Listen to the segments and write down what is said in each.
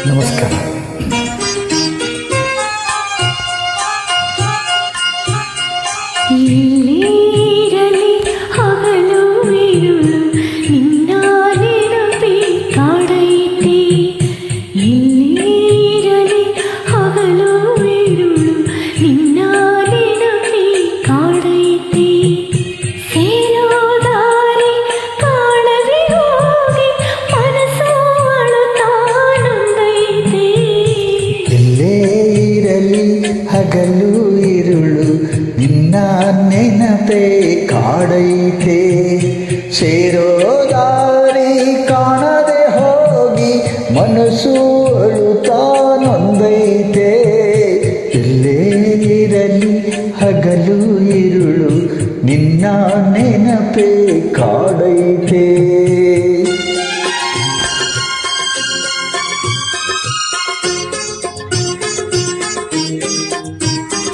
ನಮಸ್ಕಾರ. ಎಲ್ಲಿರಲಿ ಹಗಲು ಇರುಳು ನಿನ್ನ ನೆನಪೇ ಕಾಡೈತೆ. ಎಲ್ಲಿರಲಿ ಹಗಲು ಇರುಳು ನಿನ್ನ ನೆನಪೇ ಕಾಡೈತೆ. ಸೇರೋ ದಾರಿ ಕಾಣದೆ ಹೋಗಿ ಮನಸ್ಸು ಅಳುತ್ತಾನೊಂದೈತೆ. ಎಲ್ಲೇ ಇರಲಿ ಹಗಲು ಇರುಳು ನಿನ್ನ ನೆನಪೇ ಕಾಡೈತೆ. ಸೇರೋ ದಾರಿ ಕಾಣದೆ ಹೋಗಿ ಮನಸ್ಸು ಅಳುತ್ತಾ ನೊಂದೈತೆ. ಎಲ್ಲೇ ಇರಲಿ ಹಗಲು ಇರುಳು ನಿನ್ನ ನೆನಪೇ ಕಾಡೈತೆ.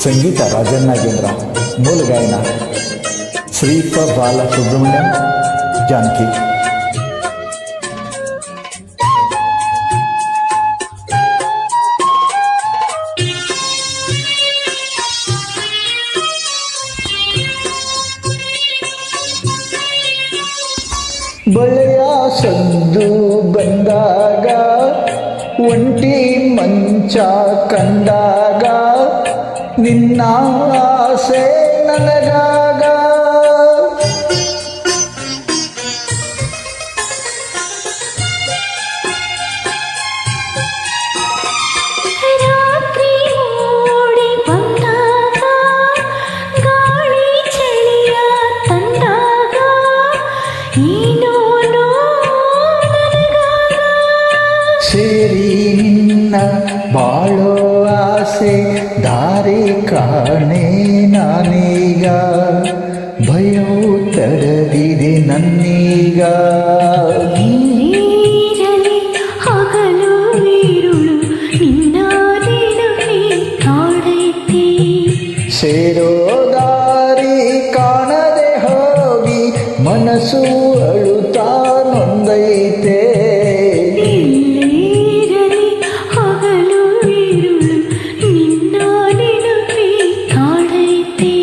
ಸಂಗೀತ ರಾಜನ್ ನಾಗೇಂದ್ರ, ಮೂಲ ಗಾಯನ ಶ್ರೀಪ ಬಾಲ ಸುಬ್ರಹ್ಮಣ್ಯ ಜಾನಕಿ. ಬಳೆಯ ಸಂದು ಬಂದಾಗ ಒಂಟಿ ಮಂಚ ಕಂಡಾಗ ನಿನ್ನ ಆಸೆ ನನಗಾಗ. ರಾತ್ರಿ ಮೂಡಿ ಬಂದಾಗ ಗಾಳಿ ಚಳಿಯ ತಂದಾಗ ಏನೋ ನನಗಾಗ. ಸೇರಿ ನಿನ್ನ ಬಾಳೋ ಆಸೆ ದಾರಿ ಕಾಣೆ ನಾನೀಗ. ಭಯವು ತಡದಿದೆ ನನ್ನೀಗ. ಎಲ್ಲಿರಲಿ ಹಗಲು ಇರುಳು ನಿನ್ನ ನೆನಪೇ ಕಾಡೈತೆ. ಸೇರೋ ದಾರಿ ಕಾಣದೆ ಹೋಗಿ ಮನಸ್ಸು ಅಳುತ್ತಾ ನೊಂದೈತೆ. ಎಲ್ಲಿರಲಿ ಹಗಲು ಇರುಳು ನಿನ್ನ ನೆನಪೇ ಕಾಡೈತೆ.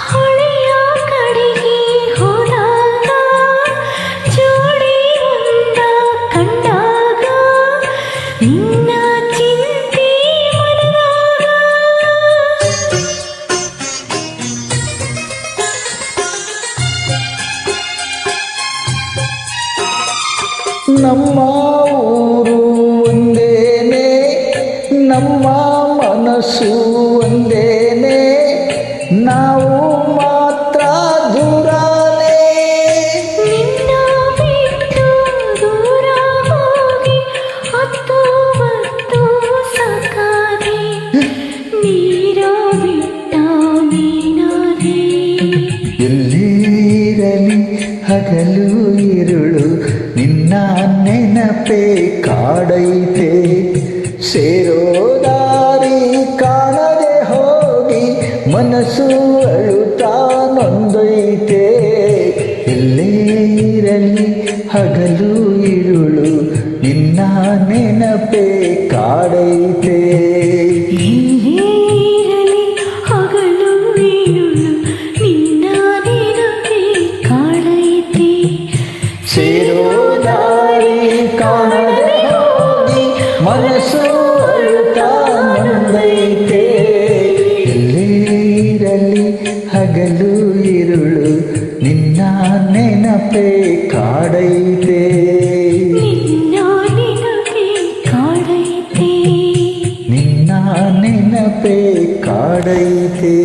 ಹೊಳೆಯ ಕಡೆಗೆ ಹೋದಾಗ ಜೋಡಿ ಒಂದ ಕಂಡಾಗ ನಿನ್ನ ಚಿಂತೆ ಮನದಾಗ. ನಮ್ಮ ಊರು ಒಂದೇನೆ, ನಮ್ಮ ಮನಸ್ಸು ಒಂದೇನೆ, ನಾವು ಮಾತ್ರ ದೂರನೇ. ನಿನ್ನ ಬಿಟ್ಟು ದೂರ ಹೋಗಿ ಹತ್ತು ಹೊತ್ತು ಸಾಕಾದೆ. ನೀರ ಬಿಟ್ಟ ಮೀನಾದೆ. ಎಲ್ಲಿರಲಿ ಹಗಲು ಇರುಳು ನಿನ್ನ ನೆನಪೇ ಕಾಡೈತೆ. ಸೇರೋ ದಾರಿ ಕಾಣದೆ ಹೋಗಿ ಮನಸ್ಸು ಅಳುತ್ತಾ ನೊಂದೈತೆ. ಎಲ್ಲೇ ಇರಲಿ ಹಗಲು ಇರುಳು ನಿನ್ನ ನೆನಪೇ ಕಾಡೈತೆ. ಎಲ್ಲಿರಲಿ ಹಗಲು ಇರುಳು ನಿನ್ನ ನೆನಪೇ ಕಾಡೈತೆ. ಸೇರೋ ದಾರಿ ಕಾಣದೆ ಹೋಗಿ ಮನಸ್ಸು ಅಳುತ್ತಾ ನೊಂದೈತೆ. ಎಲ್ಲಿರಲಿ ಹಗಲು ಇರುಳು ನಿನ್ನ ನೆನಪೇ ಕಾಡೈತೆ. ನಿನ್ನ ನೆನಪೇ ಕಾಡೈತೆ. ನಿನ್ನ ನೆನಪೇ ಕಾಡೈತೆ.